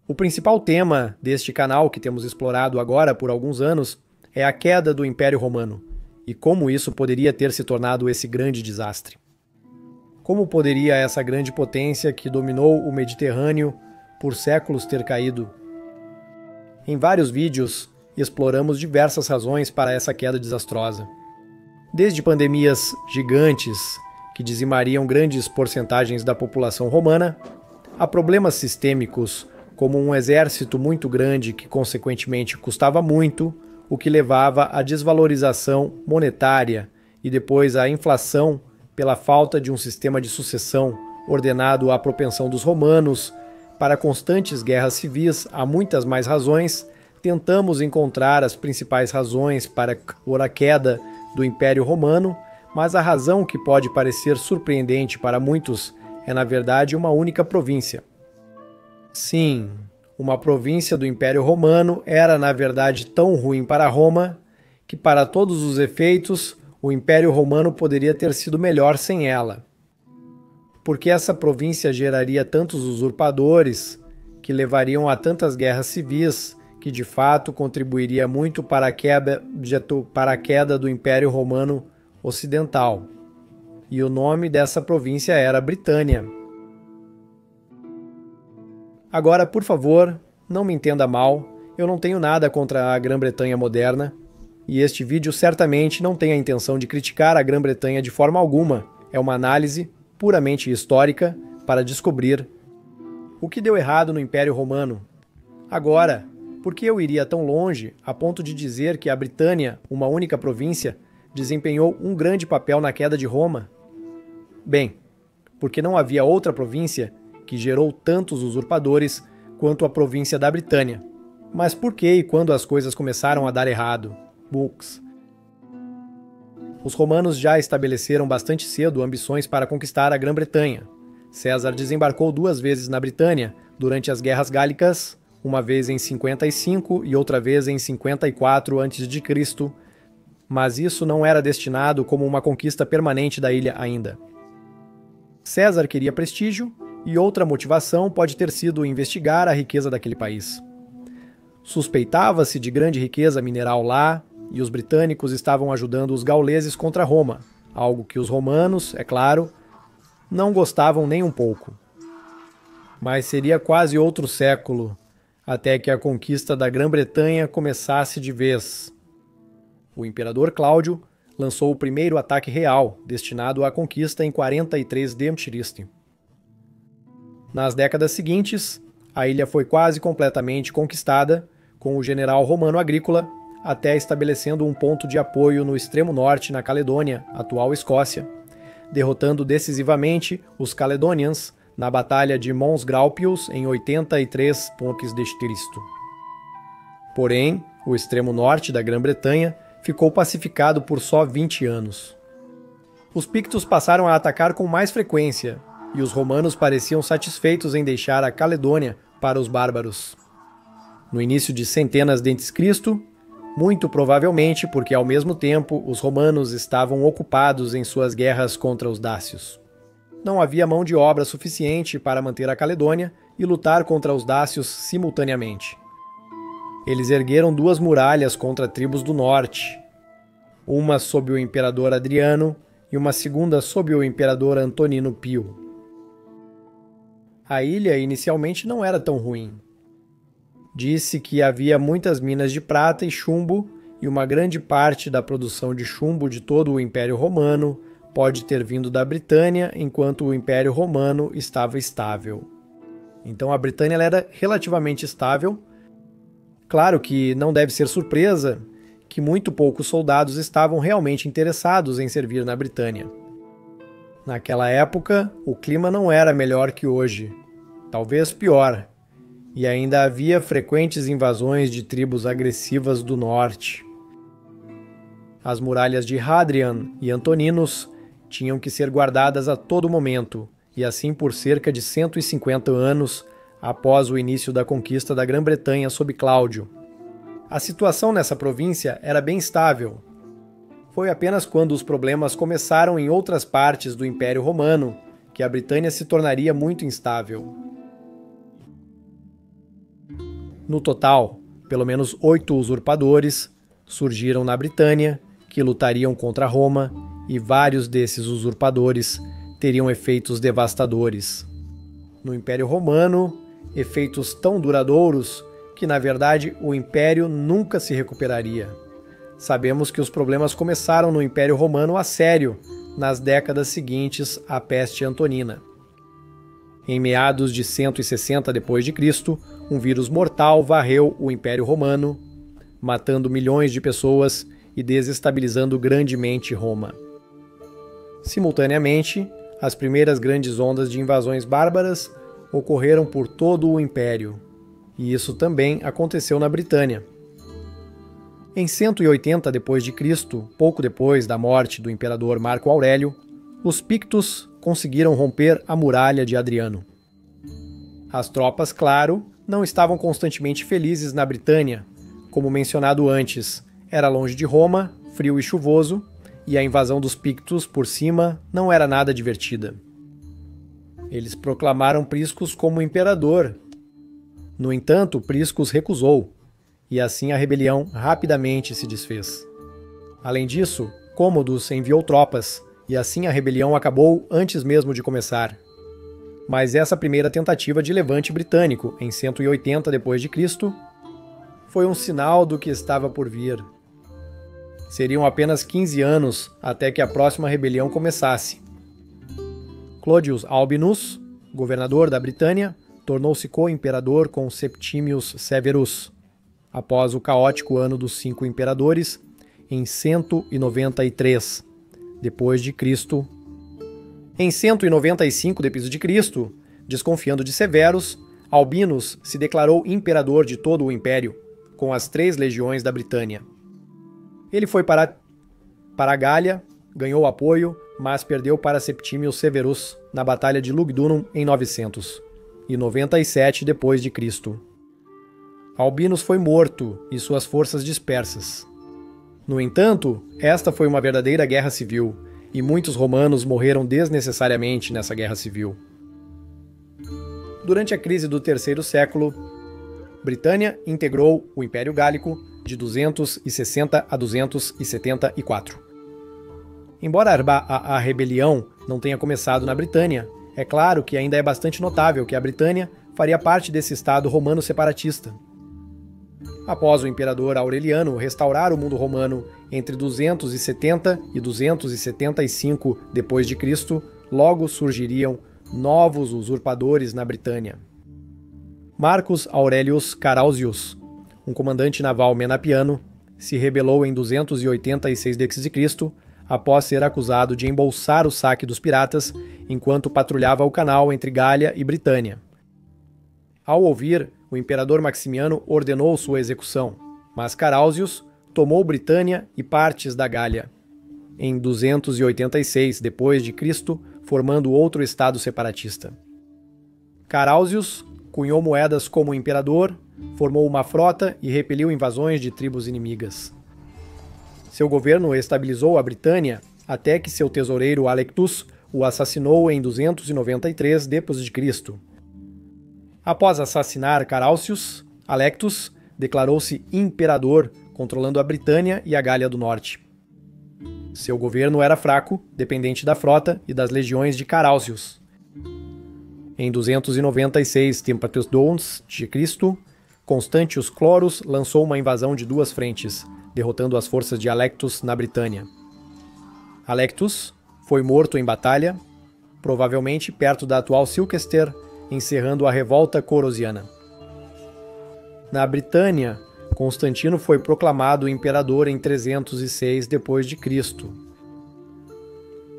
O principal tema deste canal que temos explorado agora por alguns anos é a queda do Império Romano e como isso poderia ter se tornado esse grande desastre. Como poderia essa grande potência que dominou o Mediterrâneo por séculos ter caído? Em vários vídeos, exploramos diversas razões para essa queda desastrosa. Desde pandemias gigantes que dizimariam grandes porcentagens da população romana, a problemas sistêmicos como um exército muito grande que consequentemente custava muito, o que levava à desvalorização monetária e depois à inflação pela falta de um sistema de sucessão ordenado à propensão dos romanos para constantes guerras civis. Há muitas mais razões. Tentamos encontrar as principais razões para a queda do Império Romano, mas a razão que pode parecer surpreendente para muitos é, na verdade, uma única província. Sim, uma província do Império Romano era, na verdade, tão ruim para Roma que, para todos os efeitos, o Império Romano poderia ter sido melhor sem ela. Porque essa província geraria tantos usurpadores que levariam a tantas guerras civis que, de fato, contribuiria muito para a queda do Império Romano Ocidental. E o nome dessa província era Britânia. Agora, por favor, não me entenda mal, eu não tenho nada contra a Grã-Bretanha moderna, e este vídeo certamente não tem a intenção de criticar a Grã-Bretanha de forma alguma. É uma análise puramente histórica para descobrir o que deu errado no Império Romano. Agora, por que eu iria tão longe a ponto de dizer que a Britânia, uma única província, desempenhou um grande papel na queda de Roma? Bem, porque não havia outra província que gerou tantos usurpadores quanto a província da Britânia. Mas por que e quando as coisas começaram a dar errado? Books. Os romanos já estabeleceram bastante cedo ambições para conquistar a Grã-Bretanha. César desembarcou 2 vezes na Britânia durante as Guerras Gálicas, uma vez em 55 e outra vez em 54 a.C., mas isso não era destinado como uma conquista permanente da ilha ainda. César queria prestígio, e outra motivação pode ter sido investigar a riqueza daquele país. Suspeitava-se de grande riqueza mineral lá, e os britânicos estavam ajudando os gauleses contra Roma, algo que os romanos, é claro, não gostavam nem um pouco. Mas seria quase outro século até que a conquista da Grã-Bretanha começasse de vez. O imperador Cláudio lançou o primeiro ataque real, destinado à conquista em 43 d.C. Nas décadas seguintes, a ilha foi quase completamente conquistada, com o general romano Agrícola até estabelecendo um ponto de apoio no extremo norte na Caledônia, atual Escócia, derrotando decisivamente os Caledonians na Batalha de Mons Graupius em 83 p.C. Porém, o extremo norte da Grã-Bretanha ficou pacificado por só 20 anos. Os Pictos passaram a atacar com mais frequência, e os romanos pareciam satisfeitos em deixar a Caledônia para os bárbaros. No início de centenas d.C., muito provavelmente porque ao mesmo tempo os romanos estavam ocupados em suas guerras contra os dácios. Não havia mão de obra suficiente para manter a Caledônia e lutar contra os dácios simultaneamente. Eles ergueram 2 muralhas contra tribos do norte, uma sob o imperador Adriano e uma segunda sob o imperador Antonino Pio. A ilha inicialmente não era tão ruim. Disse que havia muitas minas de prata e chumbo, e uma grande parte da produção de chumbo de todo o Império Romano pode ter vindo da Britânia, enquanto o Império Romano estava estável. Então a Britânia era relativamente estável. Claro que não deve ser surpresa que muito poucos soldados estavam realmente interessados em servir na Britânia. Naquela época, o clima não era melhor que hoje, talvez pior, e ainda havia frequentes invasões de tribos agressivas do norte. As muralhas de Hadrian e Antoninus tinham que ser guardadas a todo momento, e assim por cerca de 150 anos após o início da conquista da Grã-Bretanha sob Cláudio. A situação nessa província era bem estável. Foi apenas quando os problemas começaram em outras partes do Império Romano que a Britânia se tornaria muito instável. No total, pelo menos 8 usurpadores surgiram na Britânia que lutariam contra Roma, e vários desses usurpadores teriam efeitos devastadores. No Império Romano, efeitos tão duradouros que, na verdade, o Império nunca se recuperaria. Sabemos que os problemas começaram no Império Romano a sério nas décadas seguintes à peste antonina. Em meados de 160 d.C., um vírus mortal varreu o Império Romano, matando milhões de pessoas e desestabilizando grandemente Roma. Simultaneamente, as primeiras grandes ondas de invasões bárbaras ocorreram por todo o Império, e isso também aconteceu na Britânia. Em 180 d.C., pouco depois da morte do imperador Marco Aurélio, os Pictos conseguiram romper a muralha de Adriano. As tropas, claro, não estavam constantemente felizes na Britânia. Como mencionado antes, era longe de Roma, frio e chuvoso, e a invasão dos Pictos por cima não era nada divertida. Eles proclamaram Priscus como imperador. No entanto, Priscus recusou, e assim a rebelião rapidamente se desfez. Além disso, Cômodos enviou tropas, e assim a rebelião acabou antes mesmo de começar. Mas essa primeira tentativa de levante britânico, em 180 d.C., foi um sinal do que estava por vir. Seriam apenas 15 anos até que a próxima rebelião começasse. Clodius Albinus, governador da Britânia, tornou-se co-imperador com Septimius Severus, após o caótico ano dos 5 imperadores, em 193 d.C. Em 195 d.C., desconfiando de Severus, Albinus se declarou imperador de todo o império, com as 3 legiões da Britânia. Ele foi para a Gália, ganhou apoio, mas perdeu para Septimius Severus na Batalha de Lugdunum em 997 d.C. Albinus foi morto e suas forças dispersas. No entanto, esta foi uma verdadeira guerra civil, e muitos romanos morreram desnecessariamente nessa guerra civil. Durante a crise do terceiro século, Britânia integrou o Império Gálico de 260 a 274. Embora a rebelião não tenha começado na Britânia, é claro que ainda é bastante notável que a Britânia faria parte desse estado romano separatista. Após o imperador Aureliano restaurar o mundo romano entre 270 e 275 d.C., logo surgiriam novos usurpadores na Britânia. Marcus Aurelius Carausius, um comandante naval menapiano, se rebelou em 286 d.C. após ser acusado de embolsar o saque dos piratas enquanto patrulhava o canal entre Gália e Britânia. Ao ouvir, o imperador Maximiano ordenou sua execução, mas Carausius tomou Britânia e partes da Gália, em 286 d.C., formando outro estado separatista. Carausius cunhou moedas como imperador, formou uma frota e repeliu invasões de tribos inimigas. Seu governo estabilizou a Britânia até que seu tesoureiro Alectus o assassinou em 293 d.C. Após assassinar Carausius, Alectus declarou-se imperador, controlando a Britânia e a Gália do Norte. Seu governo era fraco, dependente da frota e das legiões de Carausius. Em 296 d.C., Constantius Chlorus lançou uma invasão de 2 frentes, derrotando as forças de Alectus na Britânia. Alectus foi morto em batalha, provavelmente perto da atual Silchester, encerrando a revolta corosiana. Na Britânia, Constantino foi proclamado imperador em 306 d.C.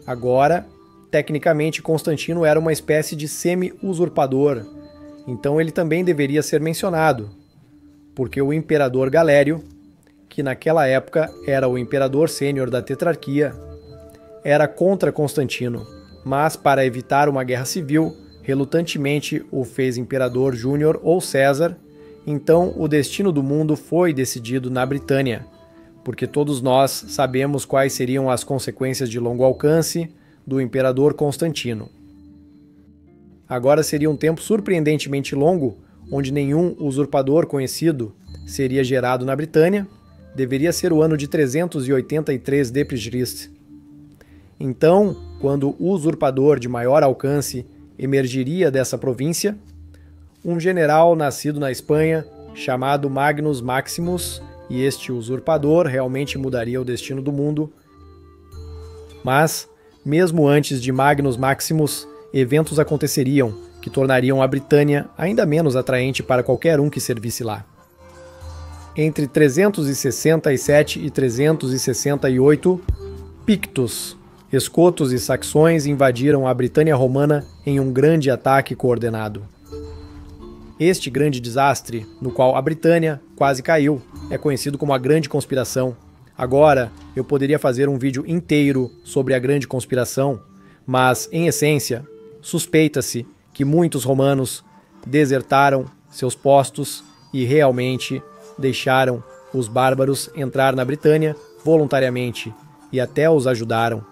Agora, tecnicamente, Constantino era uma espécie de semi-usurpador, então ele também deveria ser mencionado, porque o imperador Galério, que naquela época era o imperador sênior da tetrarquia, era contra Constantino, mas para evitar uma guerra civil, relutantemente o fez imperador júnior ou César. Então o destino do mundo foi decidido na Britânia, porque todos nós sabemos quais seriam as consequências de longo alcance do imperador Constantino. Agora seria um tempo surpreendentemente longo onde nenhum usurpador conhecido seria gerado na Britânia, deveria ser o ano de 383 d.C. Então, quando o usurpador de maior alcance emergiria dessa província, um general nascido na Espanha, chamado Magnus Maximus, e este usurpador realmente mudaria o destino do mundo. Mas, mesmo antes de Magnus Maximus, eventos aconteceriam que tornariam a Britânia ainda menos atraente para qualquer um que servisse lá. Entre 367 e 368, Pictos, escotos e saxões invadiram a Britânia romana em um grande ataque coordenado. Este grande desastre, no qual a Britânia quase caiu, é conhecido como a Grande Conspiração. Agora, eu poderia fazer um vídeo inteiro sobre a Grande Conspiração, mas, em essência, suspeita-se que muitos romanos desertaram seus postos e realmente deixaram os bárbaros entrar na Britânia voluntariamente e até os ajudaram,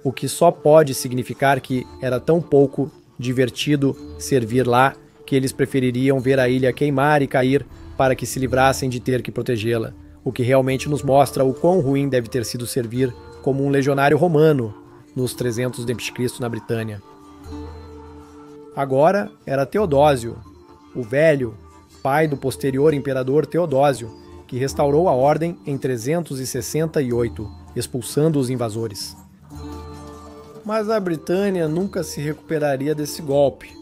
o que só pode significar que era tão pouco divertido servir lá que eles prefeririam ver a ilha queimar e cair para que se livrassem de ter que protegê-la, o que realmente nos mostra o quão ruim deve ter sido servir como um legionário romano nos 300 d.C. na Britânia. Agora era Teodósio, o velho, pai do posterior imperador Teodósio, que restaurou a ordem em 368, expulsando os invasores. Mas a Britânia nunca se recuperaria desse golpe.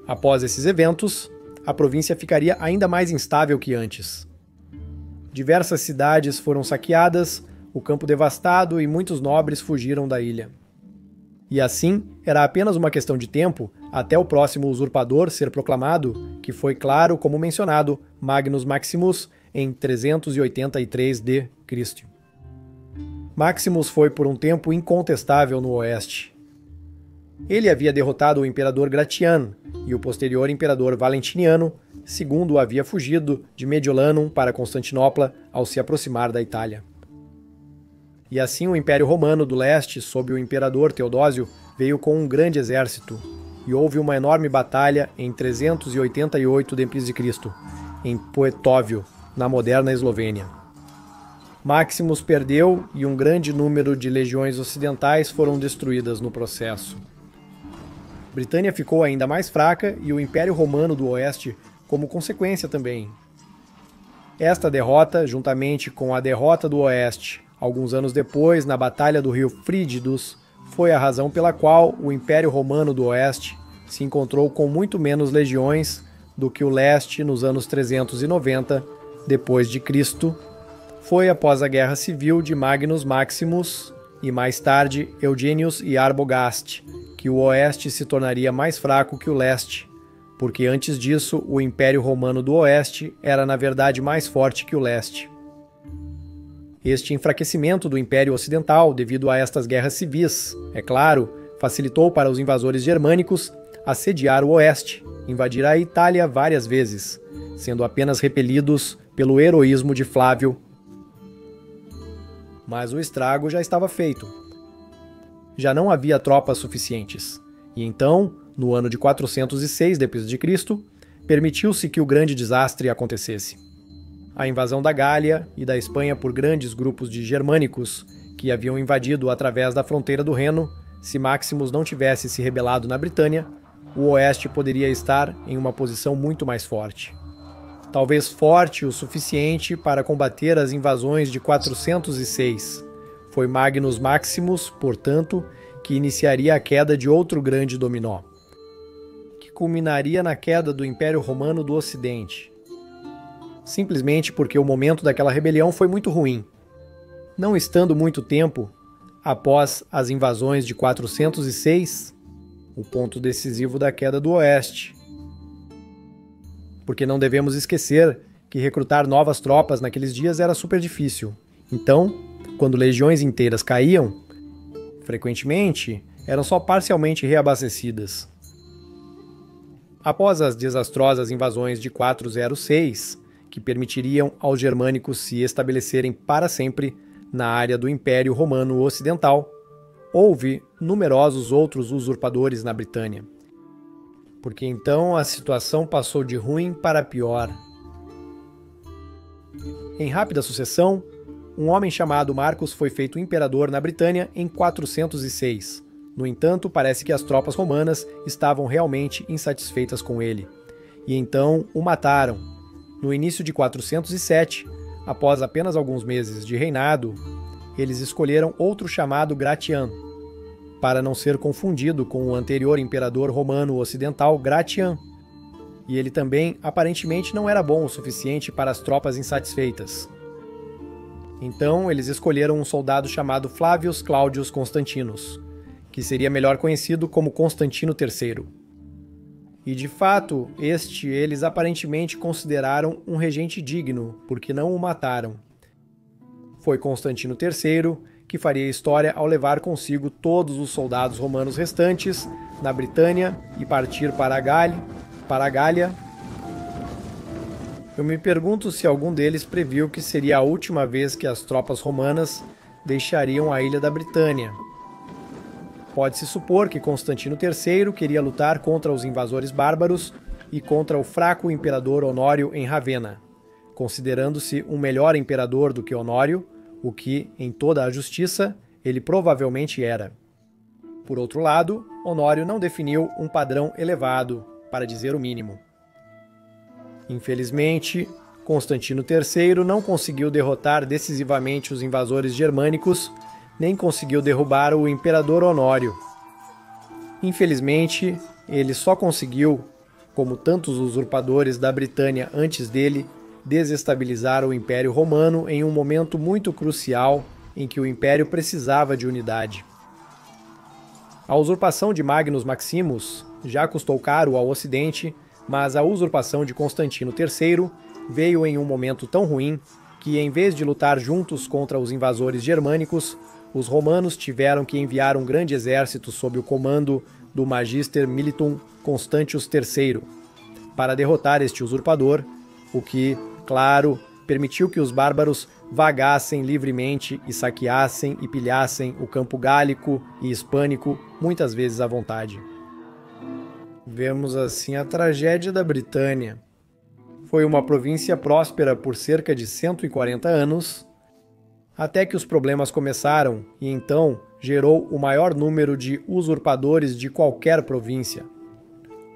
Após esses eventos, a província ficaria ainda mais instável que antes. Diversas cidades foram saqueadas, o campo devastado e muitos nobres fugiram da ilha. E assim, era apenas uma questão de tempo até o próximo usurpador ser proclamado, que foi, claro, como mencionado, Magnus Maximus, em 383 d.C. Maximus foi por um tempo incontestável no oeste. Ele havia derrotado o imperador Gratiano e o posterior imperador Valentiniano, segundo havia fugido de Mediolanum para Constantinopla ao se aproximar da Itália. E assim o Império Romano do Leste, sob o imperador Teodósio, veio com um grande exército, e houve uma enorme batalha em 388 d.C., em Poetovio, na moderna Eslovênia. Maximus perdeu e um grande número de legiões ocidentais foram destruídas no processo. Britânia ficou ainda mais fraca e o Império Romano do Oeste como consequência também. Esta derrota, juntamente com a derrota do Oeste, alguns anos depois, na Batalha do Rio Frígidos, foi a razão pela qual o Império Romano do Oeste se encontrou com muito menos legiões do que o Leste nos anos 390 depois de Cristo. Foi após a Guerra Civil de Magnus Maximus e mais tarde Eugenius e Arbogast que o Oeste se tornaria mais fraco que o Leste, porque antes disso o Império Romano do Oeste era na verdade mais forte que o Leste. Este enfraquecimento do Império Ocidental devido a estas guerras civis, é claro, facilitou para os invasores germânicos assediar o Oeste, invadir a Itália várias vezes, sendo apenas repelidos pelo heroísmo de Flávio. Mas o estrago já estava feito. Já não havia tropas suficientes, e então, no ano de 406 d.C., permitiu-se que o grande desastre acontecesse. A invasão da Gália e da Espanha por grandes grupos de germânicos que haviam invadido através da fronteira do Reno. Se Maximus não tivesse se rebelado na Britânia, o Oeste poderia estar em uma posição muito mais forte. Talvez forte o suficiente para combater as invasões de 406. Foi Magnus Maximus, portanto, que iniciaria a queda de outro grande dominó, que culminaria na queda do Império Romano do Ocidente. Simplesmente porque o momento daquela rebelião foi muito ruim. Não estando muito tempo após as invasões de 406, o ponto decisivo da queda do Oeste. Porque não devemos esquecer que recrutar novas tropas naqueles dias era super difícil. Então, quando legiões inteiras caíam, frequentemente eram só parcialmente reabastecidas. Após as desastrosas invasões de 406, que permitiriam aos germânicos se estabelecerem para sempre na área do Império Romano Ocidental, houve numerosos outros usurpadores na Britânia. porque então a situação passou de ruim para pior. Em rápida sucessão, um homem chamado Marcos foi feito imperador na Britânia em 406. No entanto, parece que as tropas romanas estavam realmente insatisfeitas com ele, e então o mataram. No início de 407, após apenas alguns meses de reinado, eles escolheram outro chamado Gratian, para não ser confundido com o anterior imperador romano ocidental Gratian. E ele também, aparentemente, não era bom o suficiente para as tropas insatisfeitas. Então, eles escolheram um soldado chamado Flavius Claudius Constantinus, que seria melhor conhecido como Constantino III. E, de fato, eles aparentemente consideraram um regente digno, porque não o mataram. Foi Constantino III que faria história ao levar consigo todos os soldados romanos restantes na Britânia e partir para a Gália. Eu me pergunto se algum deles previu que seria a última vez que as tropas romanas deixariam a ilha da Britânia. Pode-se supor que Constantino III queria lutar contra os invasores bárbaros e contra o fraco imperador Honório em Ravenna, considerando-se um melhor imperador do que Honório, o que, em toda a justiça, ele provavelmente era. Por outro lado, Honório não definiu um padrão elevado, para dizer o mínimo. Infelizmente, Constantino III não conseguiu derrotar decisivamente os invasores germânicos, nem conseguiu derrubar o imperador Honório. Infelizmente, ele só conseguiu, como tantos usurpadores da Britânia antes dele, desestabilizar o Império Romano em um momento muito crucial em que o Império precisava de unidade. A usurpação de Magnus Maximus já custou caro ao Ocidente, mas a usurpação de Constantino III veio em um momento tão ruim que, em vez de lutar juntos contra os invasores germânicos, os romanos tiveram que enviar um grande exército sob o comando do Magister Militum Constantius III para derrotar este usurpador, o que, claro, permitiu que os bárbaros vagassem livremente e saqueassem e pilhassem o campo gálico e hispânico, muitas vezes à vontade. Vemos assim a tragédia da Britânia. Foi uma província próspera por cerca de 140 anos, até que os problemas começaram e então gerou o maior número de usurpadores de qualquer província.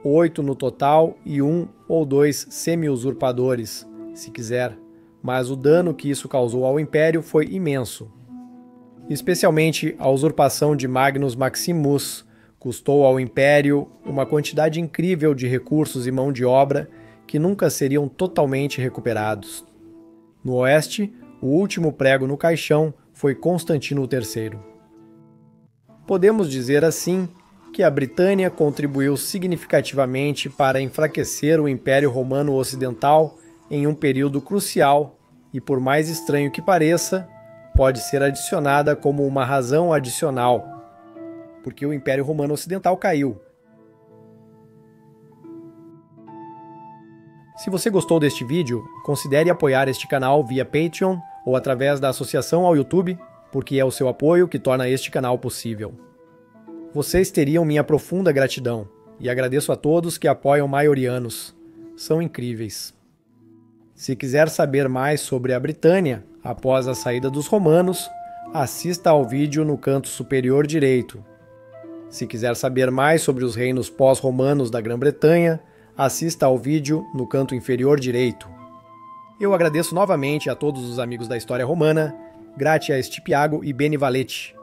8 no total e 1 ou 2 semi-usurpadores, se quiser, mas o dano que isso causou ao Império foi imenso. Especialmente a usurpação de Magnus Maximus custou ao Império uma quantidade incrível de recursos e mão de obra que nunca seriam totalmente recuperados. No Oeste, o último prego no caixão foi Constantino III. Podemos dizer assim que a Britânia contribuiu significativamente para enfraquecer o Império Romano Ocidental em um período crucial e, por mais estranho que pareça, pode ser adicionada como uma razão adicional, porque o Império Romano Ocidental caiu. Se você gostou deste vídeo, considere apoiar este canal via Patreon ou através da associação ao YouTube, porque é o seu apoio que torna este canal possível. Vocês teriam minha profunda gratidão, e agradeço a todos que apoiam Maiorianos. São incríveis. Se quiser saber mais sobre a Britânia, após a saída dos romanos, assista ao vídeo no canto superior direito. Se quiser saber mais sobre os reinos pós-romanos da Grã-Bretanha, assista ao vídeo no canto inferior direito. Eu agradeço novamente a todos os amigos da história romana, Gratia Stipiago e Beni Valete.